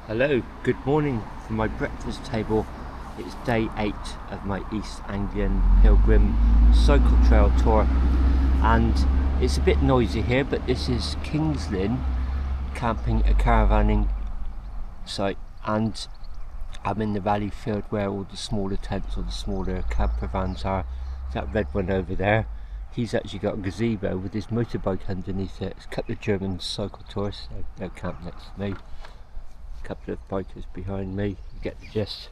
Hello, good morning from my breakfast table. It's day 8 of my East Anglian Pilgrim Cycle Trail tour, and it's a bit noisy here, but this is King's Lynn camping, a caravanning site, and I'm in the valley field where all the smaller tents or the smaller camper vans are. That red one over there, he's actually got a gazebo with his motorbike underneath it. It's a couple of German cycle tourists, they're camped next to me. Couple of bikers behind me, you get the gist.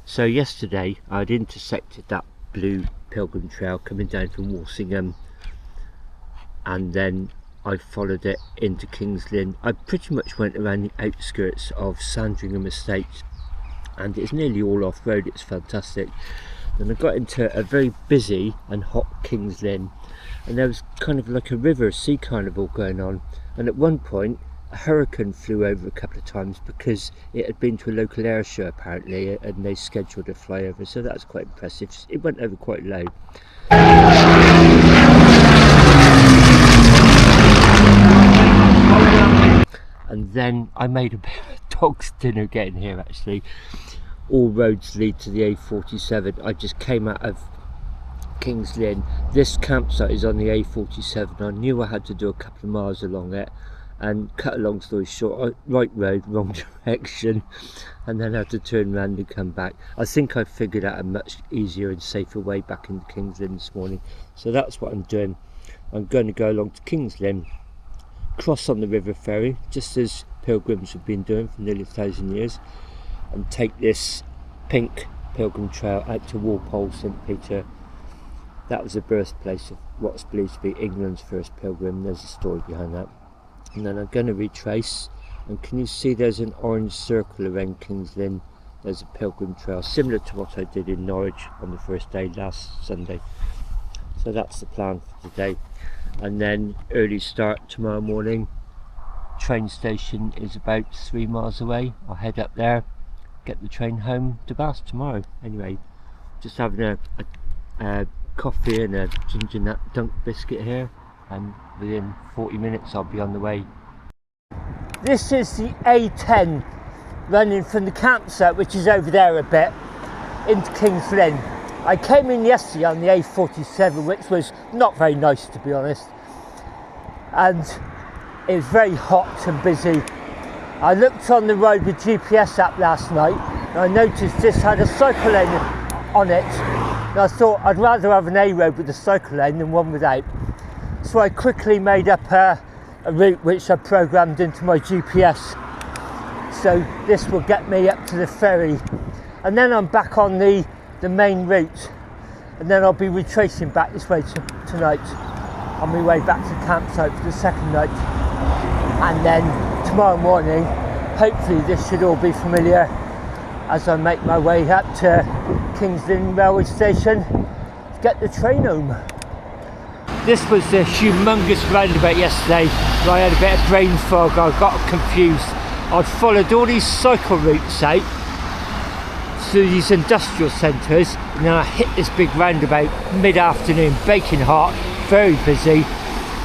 So yesterday I'd intersected that blue Pilgrim Trail coming down from Walsingham, and then I followed it into King's Lynn. I pretty much went around the outskirts of Sandringham Estate, and it's nearly all off-road. It's fantastic. Then I got into a very busy and hot King's Lynn, and there was kind of like a river sea carnival going on, and at one point a hurricane flew over a couple of times because it had been to a local air show apparently, and they scheduled a flyover, so that's quite impressive. It went over quite low. And then I made a bit of dog's dinner getting here actually. All roads lead to the A47. I just came out of King's Lynn. This campsite is on the A47. I knew I had to do a couple of miles along it, and cut a long story short, right road, wrong direction, and then had to turn around and come back. I think I figured out a much easier and safer way back into King's Lynn this morning, so that's what I'm doing. I'm going to go along to King's Lynn, cross on the river ferry, just as pilgrims have been doing for nearly 1,000 years, and take this pink Pilgrim Trail out to Walpole St Peter. That was the birthplace of what's believed to be England's first pilgrim. There's a story behind that. And then I'm going to retrace, and can you see there's an orange circle around King's Lynn? There's a Pilgrim Trail similar to what I did in Norwich on the first day last Sunday. So that's the plan for today. And then early start tomorrow morning. Train station is about 3 miles away. I'll head up there, get the train home to Bath tomorrow. Anyway, just having a coffee and a ginger nut dunk biscuit here, and within 40 minutes I'll be on the way. This is the A10 running from the campsite, which is over there a bit, into King's Lynn. I came in yesterday on the A47, which was not very nice to be honest, and it was very hot and busy. I looked on the road with GPS app last night, and I noticed this had a cycle lane on it, and I thought I'd rather have an A road with a cycle lane than one without. So I quickly made up a route which I programmed into my GPS. So this will get me up to the ferry, and then I'm back on the main route, and then I'll be retracing back this way tonight on my way back to the campsite for the second night. And then tomorrow morning, hopefully this should all be familiar as I make my way up to King's Lynn railway station to get the train home. This was the humongous roundabout yesterday where I had a bit of brain fog. I got confused. I'd followed all these cycle routes out through these industrial centres, and then I hit this big roundabout mid-afternoon, baking hot, very busy,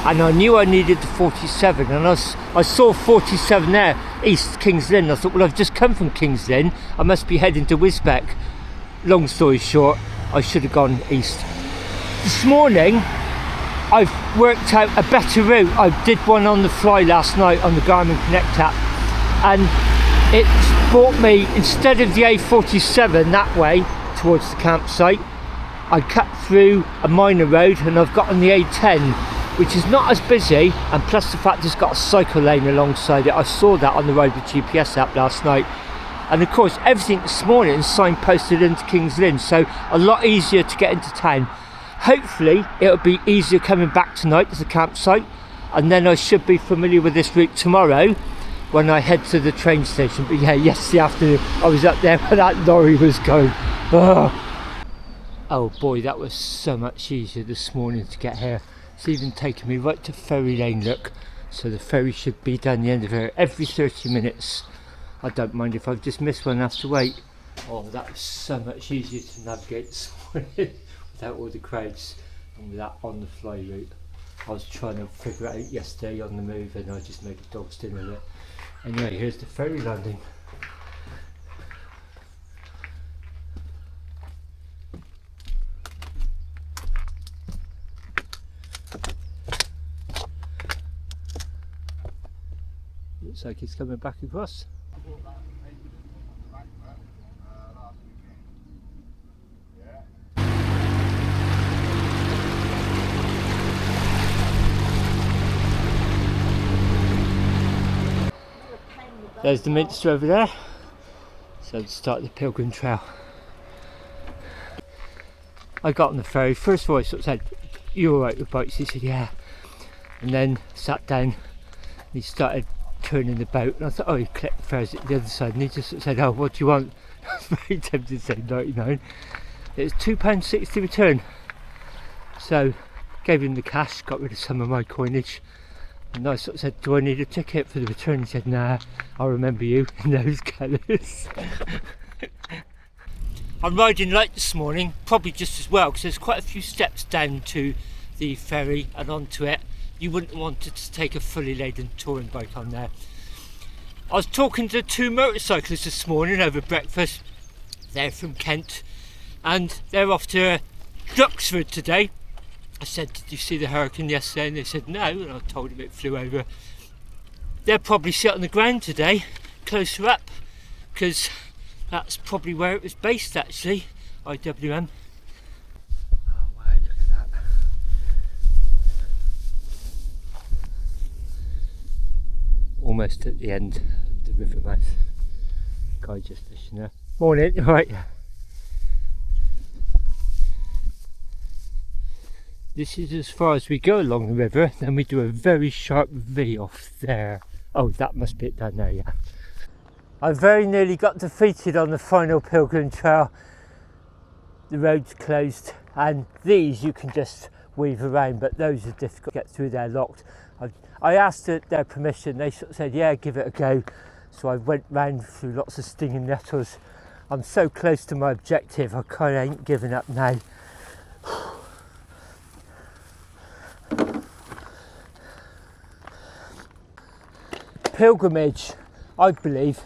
and I knew I needed the 47, and I saw 47 there, East King's Lynn. I thought, well, I've just come from King's Lynn, I must be heading to Wisbeck. Long story short, I should have gone east. This morning I've worked out a better route. I did one on the fly last night on the Garmin Connect app, and it brought me, instead of the A47 that way towards the campsite, I cut through a minor road and I've got on the A10, which is not as busy, and plus the fact it's got a cycle lane alongside it. I saw that on the road with GPS app last night, and of course everything this morning is signposted into King's Lynn, so a lot easier to get into town. Hopefully it'll be easier coming back tonight to the campsite, and then I should be familiar with this route tomorrow when I head to the train station. But yeah, yesterday afternoon I was up there where that lorry was going. Oh boy, that was so much easier this morning to get here. It's even taken me right to Ferry Lane, look. So the ferry should be down the end of here every 30 minutes. I don't mind if I've just missed one and have to wait. Oh, that was so much easier to navigate this morning without all the crowds and with that on the fly route. I was trying to figure it out yesterday on the move, and I just made a dog's dinner of it. Anyway, here's the ferry landing. Looks like he's coming back across. There's the minster over there. So let's start the Pilgrim Trail. I got on the ferry. First of all, I sort of said, "You alright with bikes?" He said, "Yeah." And then sat down and he started turning the boat, and I thought, oh, he clipped the ferries at the other side, and he just sort of said, "Oh, what do you want?" I was very tempted to say 99. It was £2.60 return. So gave him the cash, got rid of some of my coinage, and I sort of said, "Do I need a ticket for the return?" He said, "Nah, I'll remember you in those colours." I'm riding light this morning, probably just as well, because there's quite a few steps down to the ferry and onto it. You wouldn't want to take a fully laden touring bike on there. I was talking to 2 motorcyclists this morning over breakfast. They're from Kent and they're off to Duxford today. I said, "Did you see the hurricane yesterday?" And they said no, and I told them it flew over. They'll probably sit on the ground today, closer up, because that's probably where it was based actually, IWM. Oh wow, look at that. Almost at the end of the river mouth. Guy just fishing there. Morning, right. This is as far as we go along the river, then we do a very sharp V off there. Oh, that must be it down there, yeah. I very nearly got defeated on the final Pilgrim Trail. The road's closed, and these you can just weave around, but those are difficult to get through, they're locked. I asked their permission, they sort of said, "Yeah, give it a go." So I went round through lots of stinging nettles. I'm so close to my objective, I kind of ain't giving up now. Pilgrimage, I believe,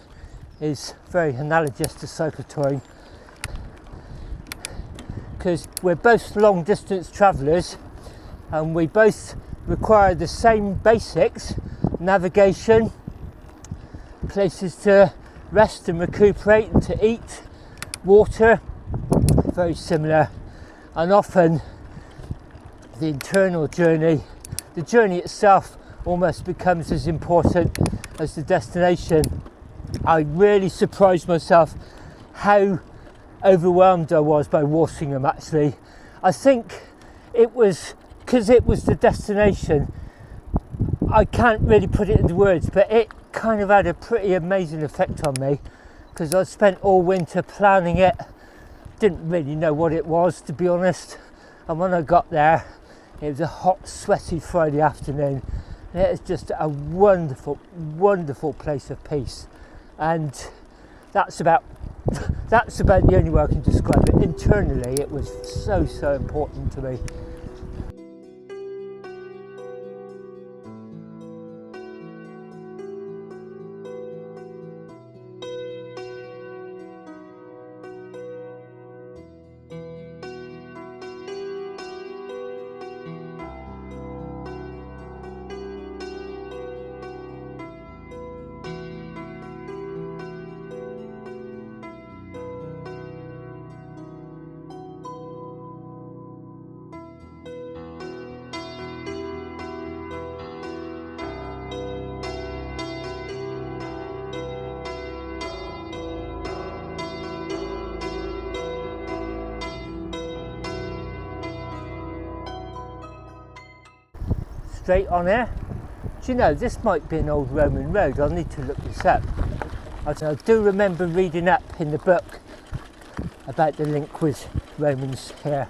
is very analogous to cyclotouring, because we're both long distance travellers and we both require the same basics: navigation, places to rest and recuperate and to eat, water, very similar. And often the internal journey, the journey itself, almost becomes as important as the destination. I really surprised myself how overwhelmed I was by Walsingham actually. I think it was because it was the destination. I can't really put it into words, but it kind of had a pretty amazing effect on me, because I spent all winter planning it, didn't really know what it was, to be honest, and when I got there it was a hot sweaty Friday afternoon. It is just a wonderful, wonderful place of peace, and that's about the only way I can describe it. Internally, it was so important to me. Straight on here. Do you know, this might be an old Roman road. I'll need to look this up. I do remember reading up in the book about the link with Romans here.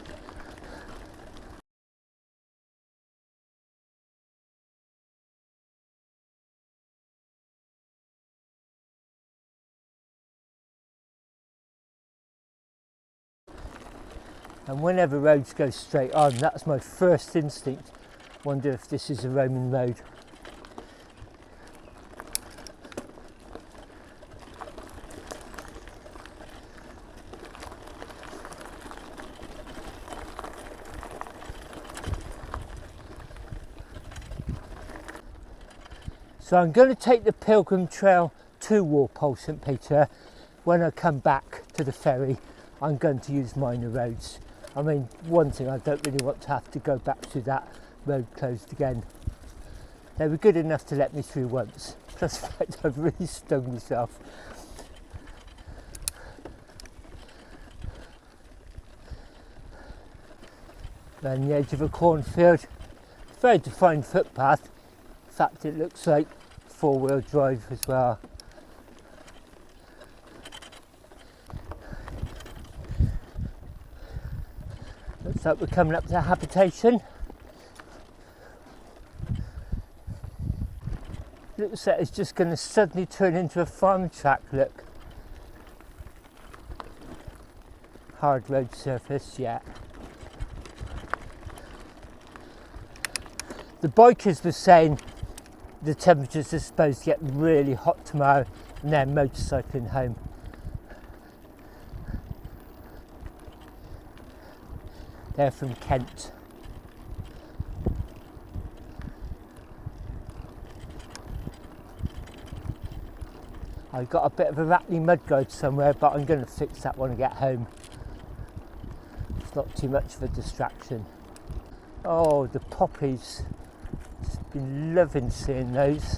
And whenever roads go straight on, that's my first instinct. Wonder if this is a Roman road. So I'm going to take the Pilgrim Trail to Walpole St Peter. When I come back to the ferry, I'm going to use minor roads. I mean, one thing, I don't really want to have to go back to that road closed again. They were good enough to let me through once. Plus the fact I've really stung myself. Around the edge of a cornfield. Very defined footpath. In fact, it looks like four-wheel drive as well. Looks like we're coming up to habitation. Looks like it's just going to suddenly turn into a farm track, look. Hard road surface, yeah. The bikers were saying the temperatures are supposed to get really hot tomorrow and they're motorcycling home. They're from Kent. I got a bit of a rattly mudguard somewhere, but I'm going to fix that when I get home. It's not too much of a distraction. Oh, the poppies. Just been loving seeing those.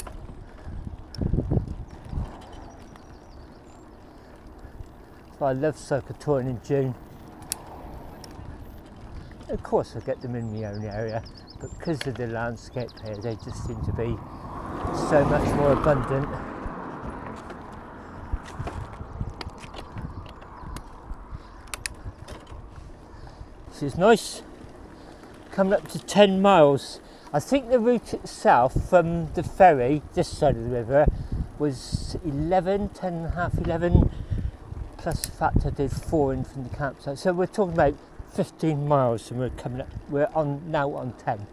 So I love circuit touring in June. Of course I get them in my own area, but because of the landscape here, they just seem to be so much more abundant. This is nice. Coming up to 10 miles. I think the route itself from the ferry, this side of the river, was 10 and a half, 11, plus the fact I did 4 in from the campsite. So we're talking about 15 miles and we're now on 10.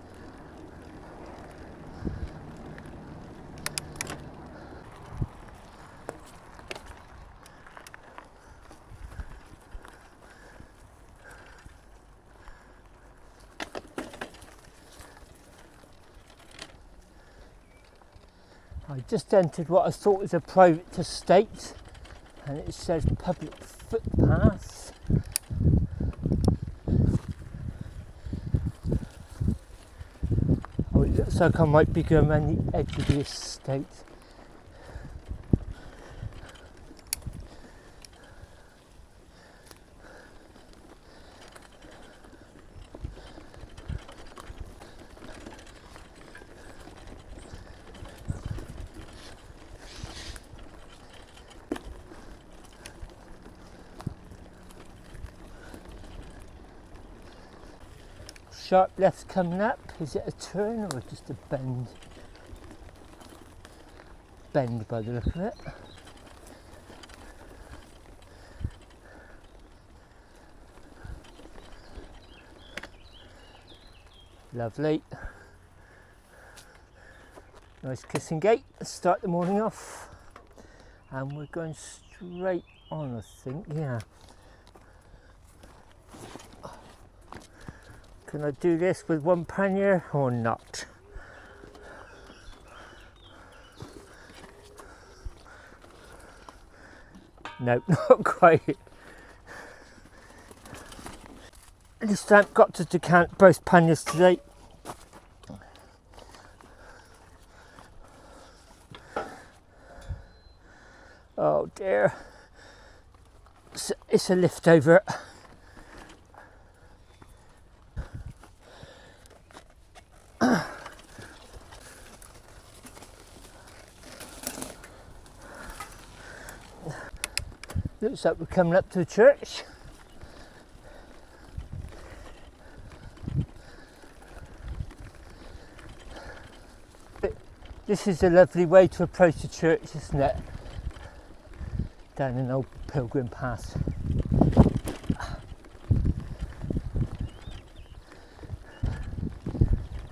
I just entered what I thought was a private estate and it says public footpath. Oh, it looks like I might be going around the edge of the estate. Sharp left coming up. Is it a turn or just a bend? Bend by the look of it. Lovely. Nice kissing gate. Let's start the morning off. And we're going straight on, I think, yeah. Can I do this with one pannier or not? No, not quite. At least I haven't got to decant both panniers today. Oh dear. It's a lift over. Looks like we're coming up to the church. This is a lovely way to approach the church, isn't it? Down an old pilgrim path.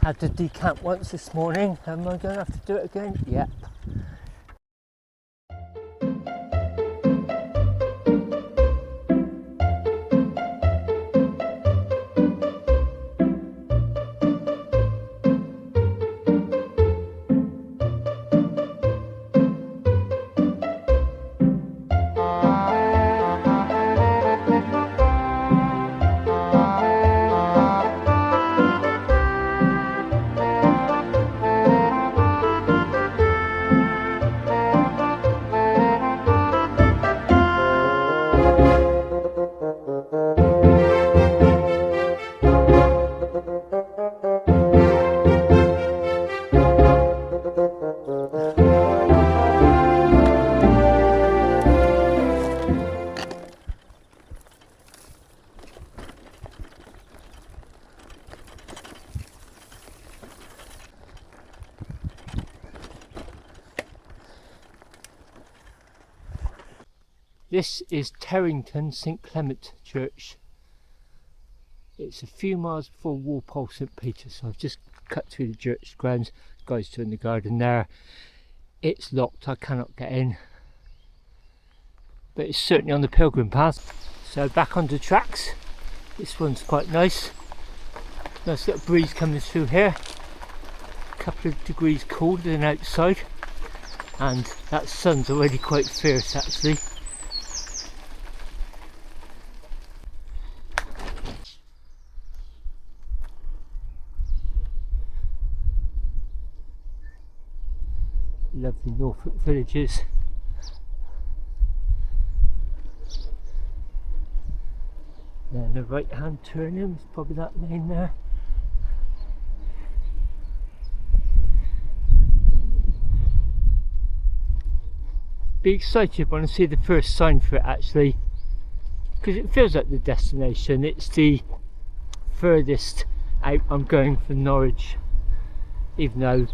Had to decamp once this morning. Am I going to have to do it again? Yep. This is Terrington St Clement Church. It's a few miles before Walpole St Peter, so I've just cut through the church grounds. The guy's doing the garden there. It's locked, I cannot get in, but it's certainly on the pilgrim path. So back onto tracks. This one's quite nice. Nice little breeze coming through here. A couple of degrees colder than outside, and that sun's already quite fierce actually. Lovely Norfolk villages. Then the right hand turning is probably that lane there. Be excited when I see the first sign for it actually, because it feels like the destination. It's the furthest out I'm going from Norwich, even though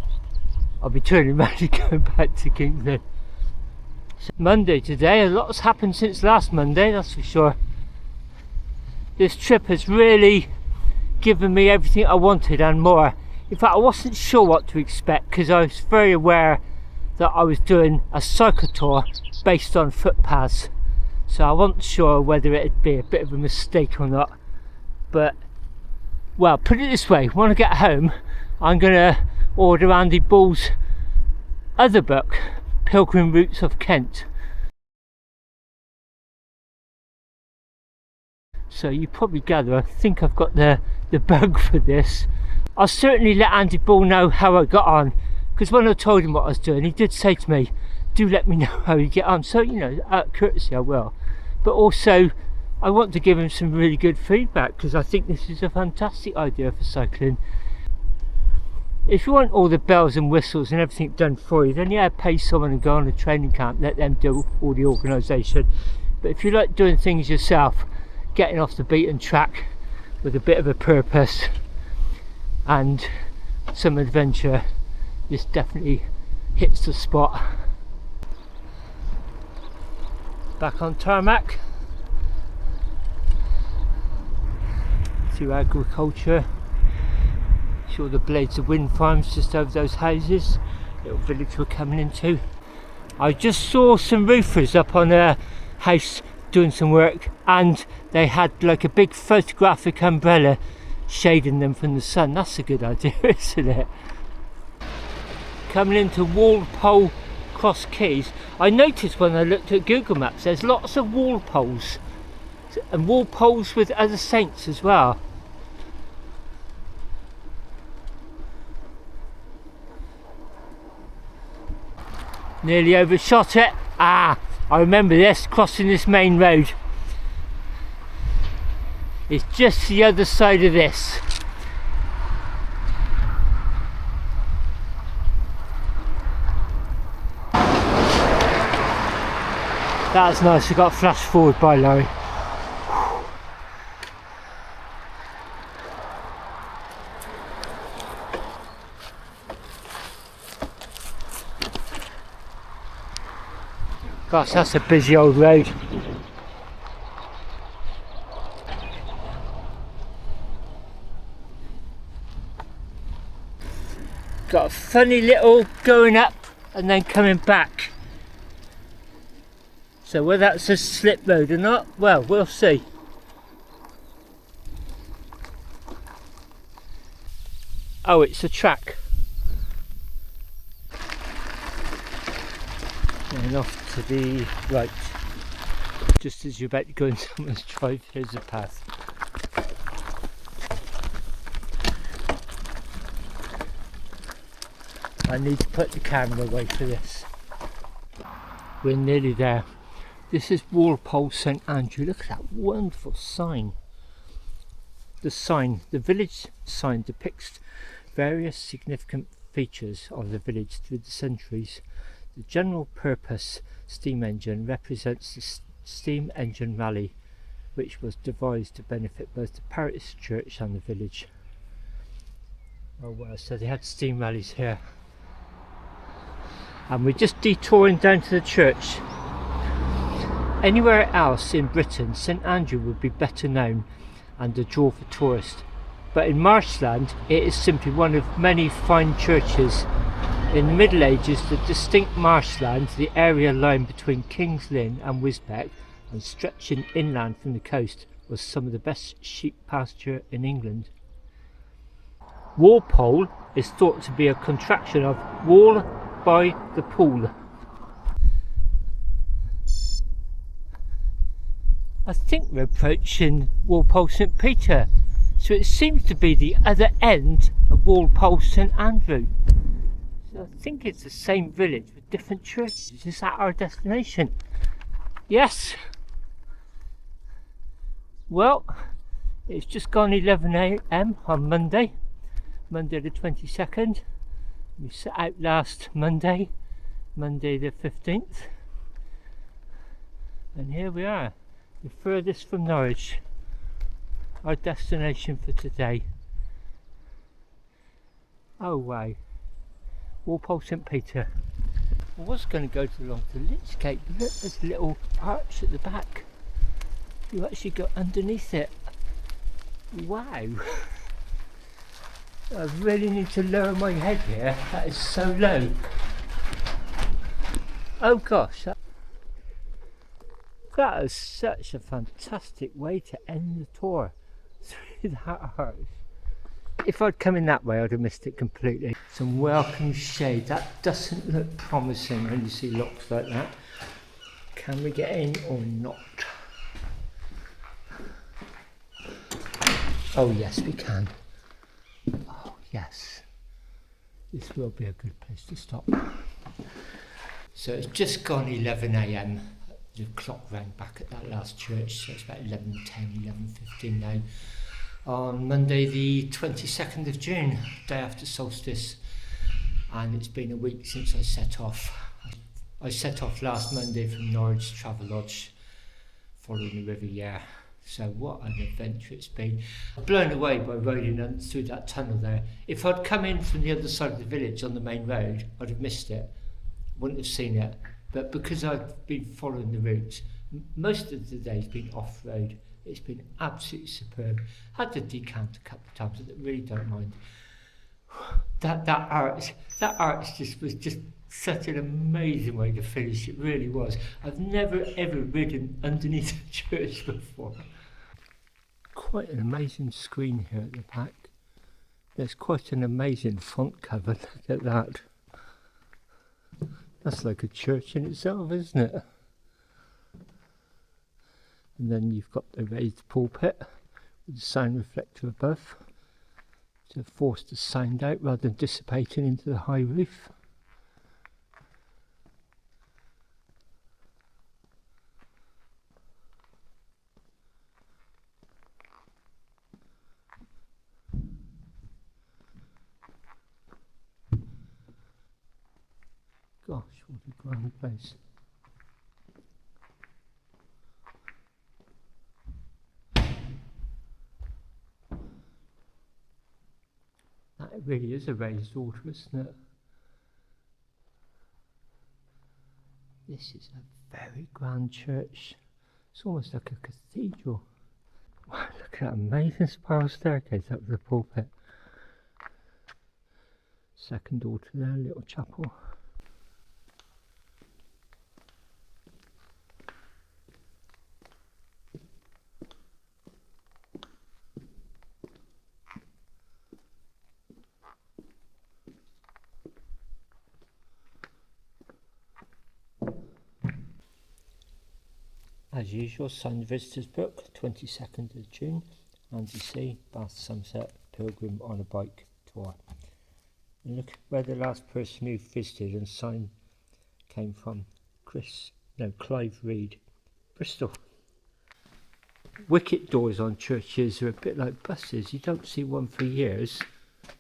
I'll be turning around and going back to Kingsland. So Monday today, a lot has happened since last Monday, that's for sure. This trip has really given me everything I wanted and more. In fact, I wasn't sure what to expect because I was very aware that I was doing a cycle tour based on footpaths. So I wasn't sure whether it'd be a bit of a mistake or not. But, well, put it this way, when I get home, I'm going to order Andy Bull's other book, Pilgrim Routes of Kent. So you probably gather, I think I've got the bug for this. I'll certainly let Andy Bull know how I got on, because when I told him what I was doing, he did say to me, do let me know how you get on. So, you know, out of courtesy I will. But also, I want to give him some really good feedback, because I think this is a fantastic idea for cycling. If you want all the bells and whistles and everything done for you, then yeah, pay someone and go on a training camp, let them do all the organisation. But if you like doing things yourself, getting off the beaten track with a bit of a purpose and some adventure, this definitely hits the spot. Back on tarmac through agriculture. Sure, the blades of wind farms just over those houses, little village we're coming into. I just saw some roofers up on a house doing some work, and they had like a big photographic umbrella shading them from the sun. That's a good idea, isn't it? Coming into Walpole Cross Keys, I noticed when I looked at Google Maps there's lots of Walpoles, and Walpoles with other saints as well. Nearly overshot it. I remember this, crossing this main road. It's just the other side of this. That's nice, I got flashed forward by Larry. Gosh, that's a busy old road. Got a funny little going up and then coming back. So whether that's a slip road or not, well, we'll see. Oh, it's a track. And off to the right, just as you're about to go in someone's drive, here's a path. I need to put the camera away for this. We're nearly there. This is Walpole St Andrew. Look at that wonderful sign. The sign, the village sign, depicts various significant features of the village through the centuries. The general purpose steam engine represents the steam engine rally, which was devised to benefit both the parish church and the village. Oh well, so they had steam rallies here. And we're just detouring down to the church. Anywhere else in Britain, St Andrew would be better known and a draw for tourists. But in Marshland, it is simply one of many fine churches. In the Middle Ages, the distinct marshland, the area lying between King's Lynn and Wisbech and stretching inland from the coast, was some of the best sheep pasture in England. Walpole is thought to be a contraction of Wall by the Pool. I think we're approaching Walpole St Peter, so it seems to be the other end of Walpole St Andrew. So I think it's the same village with different churches. Is that our destination? Yes! Well, it's just gone 11 AM on Monday the 22nd. We set out last Monday the 15th. And here we are, the furthest from Norwich, our destination for today. Oh wow, Walpole St Peter. I was going to go along to Lich Gate, but look, there's a little arch at the back. You actually go underneath it. Wow. I really need to lower my head here, that is so low. Oh gosh, that is such a fantastic way to end the tour, through that arch. If I'd come in that way, I'd have missed it completely. Some welcome shade. That doesn't look promising when you see locks like that. Can we get in or not? Oh yes, we can. Oh yes. This will be a good place to stop. So it's just gone 11 AM. The clock rang back at that last church, so it's about 11:10, 11:15 now. On Monday the 22nd of June, day after solstice, and it's been a week since I set off. I set off last Monday from Norwich Travelodge, following the River Yare. So what an adventure it's been. Blown away by riding through that tunnel there. If I'd come in from the other side of the village on the main road, I'd have missed it, wouldn't have seen it. But because I've been following the route, most of the day's been off-road. It's been absolutely superb. Had to decant a couple of times, I really don't mind. That arch was just such an amazing way to finish. It really was. I've never ever ridden underneath a church before. Quite an amazing screen here at the back. There's quite an amazing font cover. Look at that. That's like a church in itself, isn't it? And then you've got the raised pulpit with the sound reflector above to force the sound out rather than dissipating into the high roof. Gosh, what a grand place. That really is a raised altar, isn't it? This is a very grand church. It's almost like a cathedral. Wow, look at that amazing spiral staircase up to the pulpit. Second altar there, little chapel. As usual, signed visitors book, 22nd of June, Andy C, Bath Sunset, Pilgrim on a Bike tour. And look where the last person who visited and signed came from. Clive Reed, Bristol. Wicket doors on churches are a bit like buses. You don't see one for years.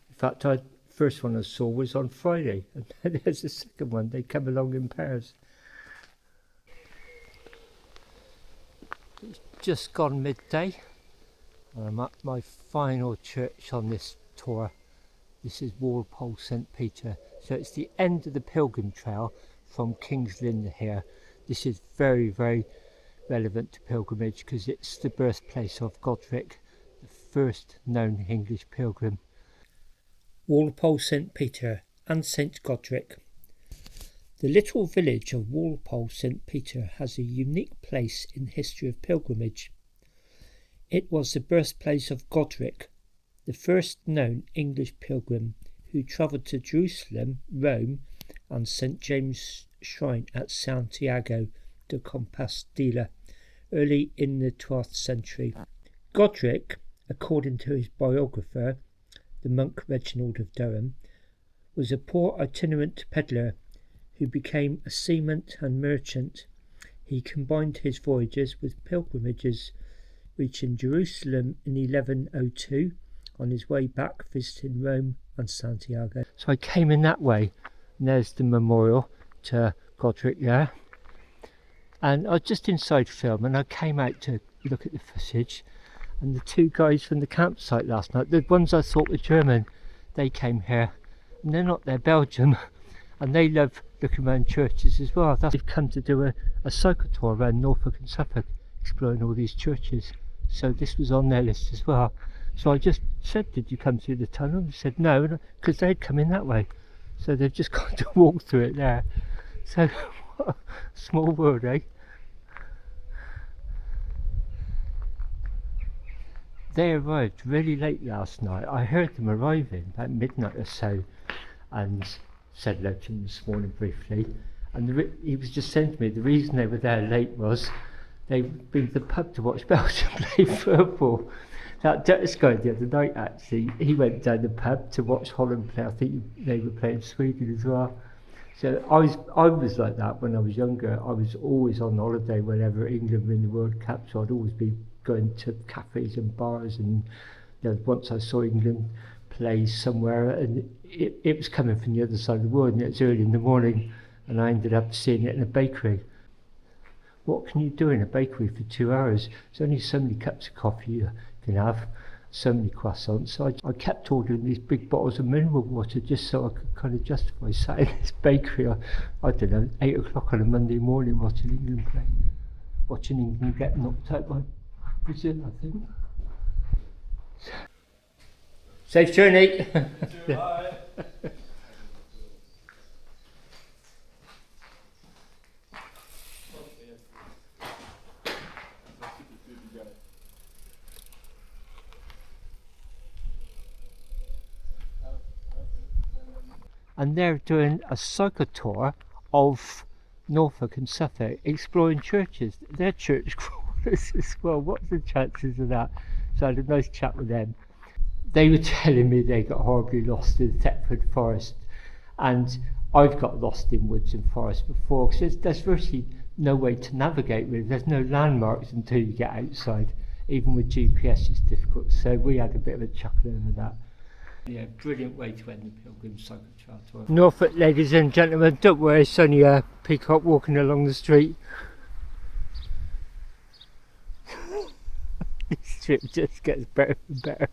In fact, I first one I saw was on Friday, and then there's the second one. They come along in pairs. It's just gone midday. I'm at my final church on this tour. This is Walpole St Peter. So it's the end of the Pilgrim Trail from King's Lynn here. This is very, very relevant to pilgrimage because it's the birthplace of Godric, the first known English pilgrim. Walpole St Peter and St Godric. The little village of Walpole St Peter has a unique place in the history of pilgrimage. It was the birthplace of Godric, the first known English pilgrim who travelled to Jerusalem, Rome and St James' Shrine at Santiago de Compostela early in the 12th century. Godric, according to his biographer, the monk Reginald of Durham, was a poor itinerant pedlar who became a seaman and merchant. He combined his voyages with pilgrimages, reaching Jerusalem in 1102, on his way back visiting Rome and Santiago. So I came in that way, and there's the memorial to Godric there. And I was just inside film, and I came out to look at the footage, and the two guys from the campsite last night, the ones I thought were German, they came here, and they're Belgium, and they love looking around churches as well. They've come to do a cycle tour around Norfolk and Suffolk, exploring all these churches. So this was on their list as well. So I just said, did you come through the tunnel? They said no, because they'd come in that way. So they've just got to walk through it there. So, what a small world, eh? They arrived really late last night. I heard them arriving about midnight or so, and said hello to him this morning briefly. And he was just saying to me the reason they were there late was they'd been to the pub to watch Belgium play football. That Dutch guy the other night, actually, he went down the pub to watch Holland play. I think they were playing Sweden as well. So I was like that when I was younger. I was always on holiday whenever England were in the World Cup, so I'd always be going to cafes and bars, and once I saw England play somewhere, and it was coming from the other side of the world, and it was early in the morning, and I ended up seeing it in a bakery. What can you do in a bakery for 2 hours? There's only so many cups of coffee you can have, so many croissants. So I kept ordering these big bottles of mineral water just so I could kind of justify sat in this bakery. I don't know, 8 o'clock on a Monday morning watching England play. Watching England get knocked out by Brazil, I think. Safe journey. Bye. And they're doing a cycle tour of Norfolk and Suffolk, exploring churches. They're church crawlers as well. What's the chances of that? So I had a nice chat with them. They were telling me they got horribly lost in the Thetford Forest, and I've got lost in woods and forests before, because there's virtually no way to navigate really. There's no landmarks until you get outside. Even with GPS it's difficult, so we had a bit of a chuckle over that. Yeah, brilliant way to end the Pilgrim Cycle Trail tour. Norfolk, ladies and gentlemen, don't worry, it's only a peacock walking along the street. This trip just gets better and better.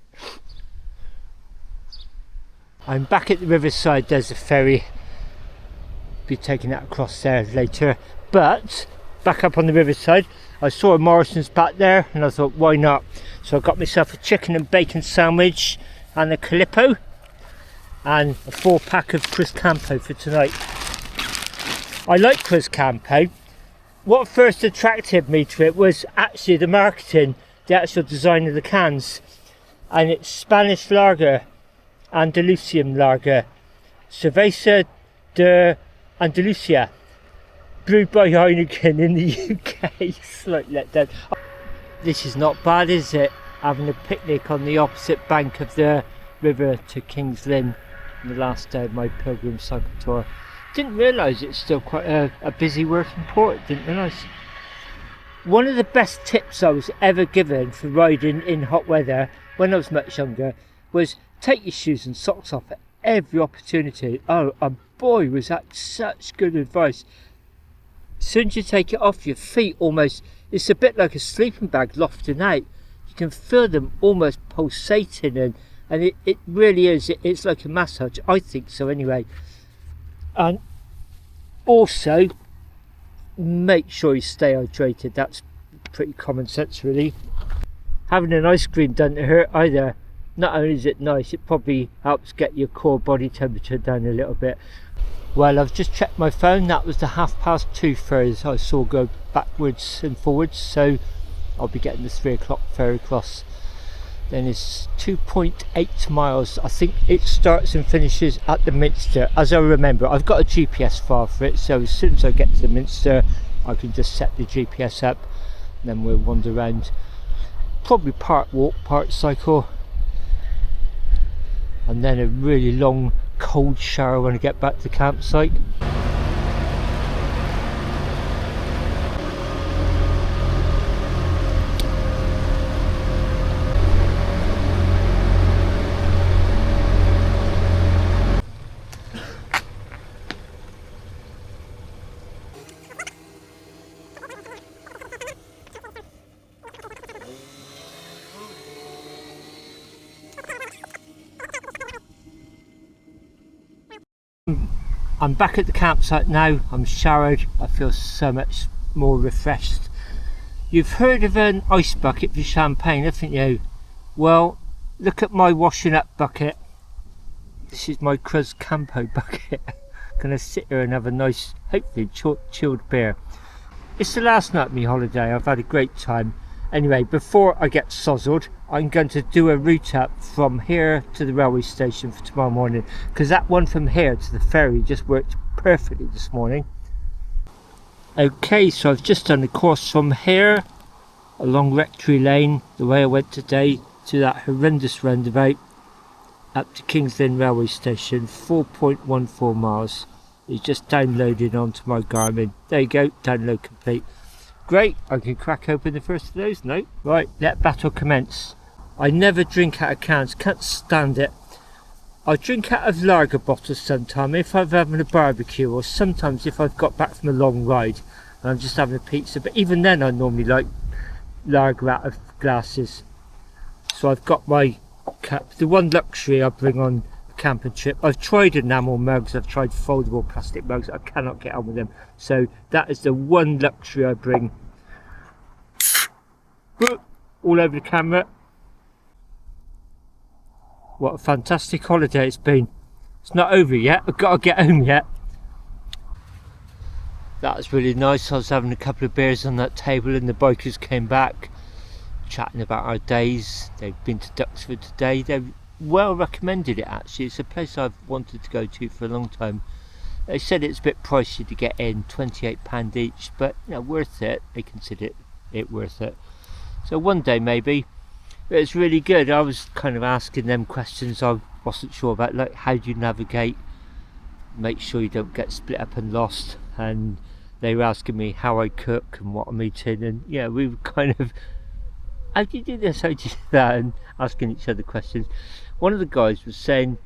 I'm back at the riverside. There's a ferry. Be taking that across there later. But back up on the riverside, I saw a Morrison's back there, and I thought, why not? So I got myself a chicken and bacon sandwich and a Calippo, and a 4-pack of Cruzcampo for tonight. I like Cruzcampo. What first attracted me to it was actually the marketing, the actual design of the cans, and it's Spanish lager, Andalusian lager, Cerveza de Andalusia, brewed by Heineken in the UK. Slight letdown. This is not bad, is it? Having a picnic on the opposite bank of the river to King's Lynn on the last day of my Pilgrim Cycle Tour. Didn't realise it's still quite a busy working port, didn't realise. One of the best tips I was ever given for riding in hot weather when I was much younger was take your shoes and socks off every opportunity. Oh, and boy, was that such good advice. As soon as you take it off, your feet almost, it's a bit like a sleeping bag lofting out. You can feel them almost pulsating, and it really is. It's like a massage. I think so anyway. And also, make sure you stay hydrated. That's pretty common sense, really. Having an ice cream doesn't hurt either. Not only is it nice, it probably helps get your core body temperature down a little bit. Well, I've just checked my phone. That was the 2:30 ferries I saw go backwards and forwards, so I'll be getting the 3 o'clock ferry across. Then it's 2.8 miles. I think it starts and finishes at the Minster. As I remember, I've got a GPS file for it, so as soon as I get to the Minster, I can just set the GPS up, and then we'll wander around. Probably part walk, part cycle, and then a really long cold shower when I get back to the campsite. I'm back at the campsite now. I'm showered. I feel so much more refreshed. You've heard of an ice bucket for champagne, haven't you? Well, look at my washing up bucket. This is my Cruz Campo bucket. Gonna sit here and have a nice, hopefully chilled beer. It's the last night of my holiday. I've had a great time. Anyway, before I get sozzled, I'm going to do a route up from here to the railway station for tomorrow morning, because that one from here to the ferry just worked perfectly this morning. Okay, so I've just done the course from here along Rectory Lane, the way I went today, to that horrendous roundabout up to Kings Lynn railway station. 4.14 miles. It's just downloaded onto my Garmin. There you go, download complete. Great, I can crack open the first of those now. Right, let battle commence. I never drink out of cans, can't stand it. I drink out of lager bottles sometimes if I'm having a barbecue, or sometimes if I've got back from a long ride and I'm just having a pizza, but even then I normally like lager out of glasses. So I've got my cup, the one luxury I bring on a camping trip. I've tried enamel mugs, I've tried foldable plastic mugs, I cannot get on with them. So that is the one luxury I bring. All over the camera. What a fantastic holiday it's been. It's not over yet, I've got to get home yet. That was really nice. I was having a couple of beers on that table and the bikers came back chatting about our days. They've been to Duxford today. They've well recommended it actually. It's a place I've wanted to go to for a long time. They said it's a bit pricey to get in, £28 each, but you know, worth it. They consider it worth it. So one day maybe. But it's really good. I was kind of asking them questions I wasn't sure about, like how do you navigate, make sure you don't get split up and lost, and they were asking me how I cook and what I'm eating, and yeah, we were kind of, how do you do this, how do you do that, and asking each other questions. One of the guys was saying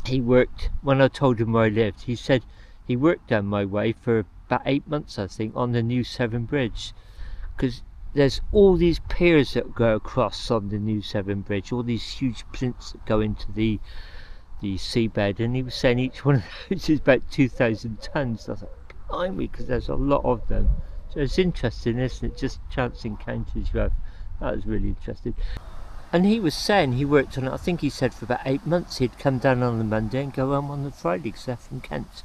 he worked, when I told him where I lived, he said he worked down my way for about 8 months I think on the new Severn Bridge, because there's all these piers that go across on the new Severn Bridge, all these huge plinths that go into the seabed, and he was saying each one of those is about 2,000 tons. I was like, behind me, because there's a lot of them. So it's interesting, isn't it? Just chance encounters you have. That was really interesting. And he was saying he worked on it, I think he said for about 8 months. He'd come down on the Monday and go home on the Friday, because they're from Kent.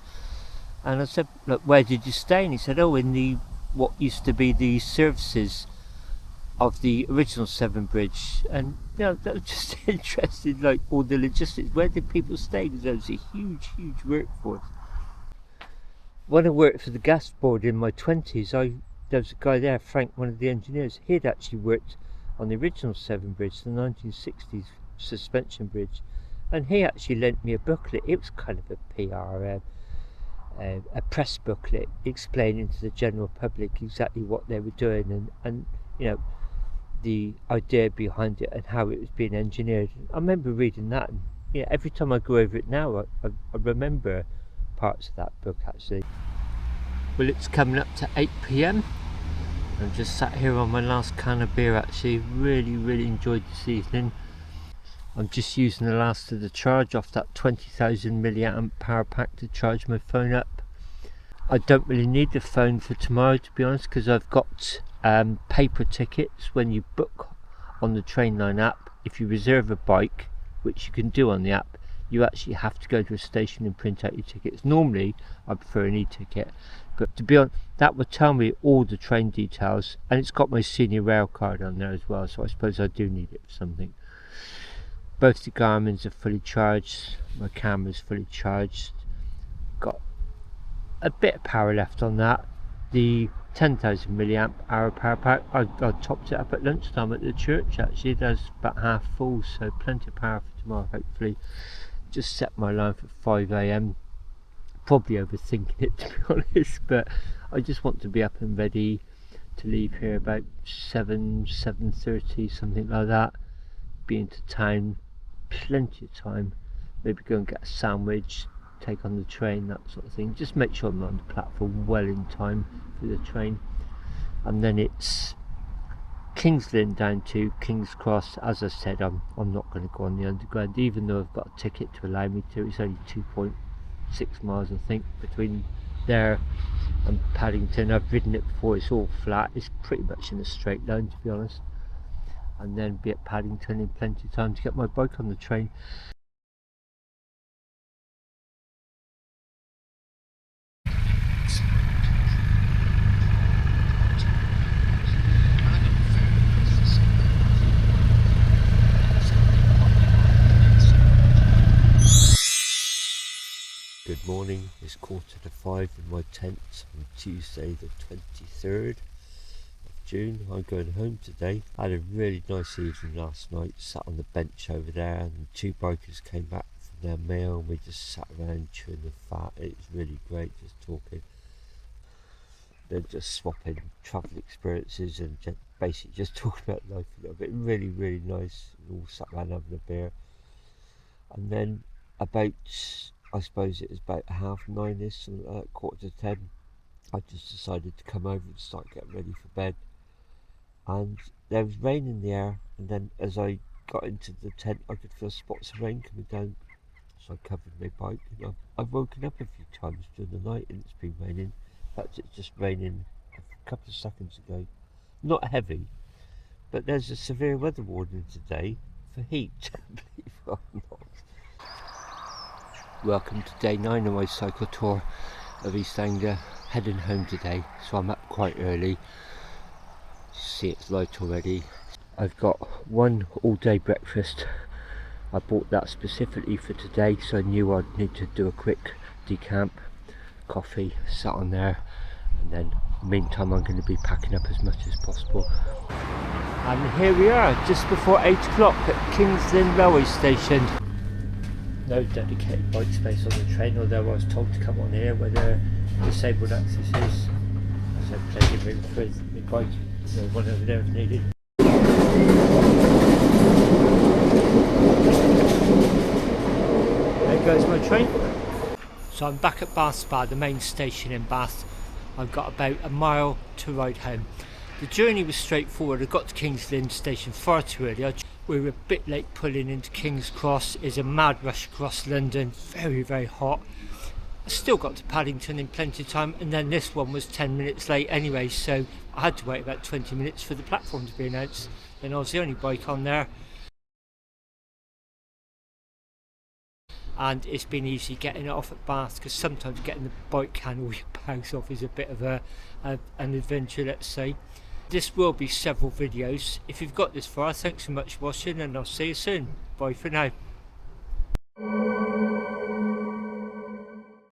And I said, look, where did you stay? And he said, oh, in the what used to be the services of the original Severn Bridge. And you know, that was just interesting, like all the logistics. Where did people stay? Because there was a huge workforce. When I worked for the gas board in my 20s, there was a guy there, Frank, one of the engineers. He had actually worked on the original Severn Bridge, the 1960s suspension bridge, and he actually lent me a booklet. It was kind of a PR, a press booklet explaining to the general public exactly what they were doing, and you know, the idea behind it and how it was being engineered. I remember reading that and yeah, every time I go over it now, I remember parts of that book actually. Well, it's coming up to 8 p.m. I'm just sat here on my last can of beer actually. Really enjoyed this evening. I'm just using the last of the charge off that 20,000 milliamp power pack to charge my phone up. I don't really need the phone for tomorrow, to be honest, because I've got paper tickets. When you book on the Trainline app, if you reserve a bike, which you can do on the app, you actually have to go to a station and print out your tickets. Normally I prefer an e-ticket, but to be honest, that would tell me all the train details, and it's got my senior rail card on there as well, so I suppose I do need it for something. Both the Garmin's are fully charged, my camera's fully charged, got a bit of power left on that. The 10,000 milliamp hour power pack, I topped it up at lunchtime at the church actually. There's about half full, so plenty of power for tomorrow hopefully. Just set my alarm for 5 a.m. Probably overthinking it, to be honest, but I just want to be up and ready to leave here about 7:30, something like that. Be into town, plenty of time, maybe go and get a sandwich, take on the train, that sort of thing. Just make sure I'm on the platform well in time for the train. And then it's King's Lynn down to King's Cross. As I said, I'm not going to go on the underground, even though I've got a ticket to allow me to. It's only 2.6 miles I think between there and Paddington. I've ridden it before, it's all flat, it's pretty much in a straight line, to be honest. And then be at Paddington in plenty of time to get my bike on the train. Good morning, it's 4:45 in my tent on Tuesday the 23rd of June. I'm going home today. I had a really nice evening last night, sat on the bench over there, and two bikers came back from their meal and we just sat around chewing the fat. It was really great, just talking. They're just swapping travel experiences and basically just talking about life a little bit. Really nice. We all sat around having a beer. And then about, I suppose it was about 9:30ish, something like that, 9:45, I just decided to come over and start getting ready for bed. And there was rain in the air, and then as I got into the tent I could feel spots of rain coming down, so I covered my bike. And I've woken up a few times during the night and it's been raining. In fact, it's just raining a couple of seconds ago. Not heavy, but there's a severe weather warning today for heat, believe it or not. Welcome to day 9 of my cycle tour of East Anglia. Heading home today, so I'm up quite early. See, it's light already. I've got one all-day breakfast. I bought that specifically for today, so I knew I'd need to do a quick decamp. Coffee sat on there, and then meantime I'm going to be packing up as much as possible. And here we are, just before 8 o'clock at King's Lynn railway station. No dedicated bike space on the train, although I was told to come on here where the disabled access is. So plenty of room for my bike, so one over there if needed. There goes my train. So I'm back at Bath Spa, the main station in Bath. I've got about a mile to ride home. The journey was straightforward. I got to King's Lynn station far too early. We were a bit late pulling into King's Cross. It's a mad rush across London, very hot. I still got to Paddington in plenty of time, and then this one was 10 minutes late anyway, so I had to wait about 20 minutes for the platform to be announced. Then I was the only bike on there. And it's been easy getting it off at Bath, because sometimes getting the bike can or your bags off is a bit of an adventure, let's say. This will be several videos. If you've got this far, thanks so much for watching, and I'll see you soon. Bye for now.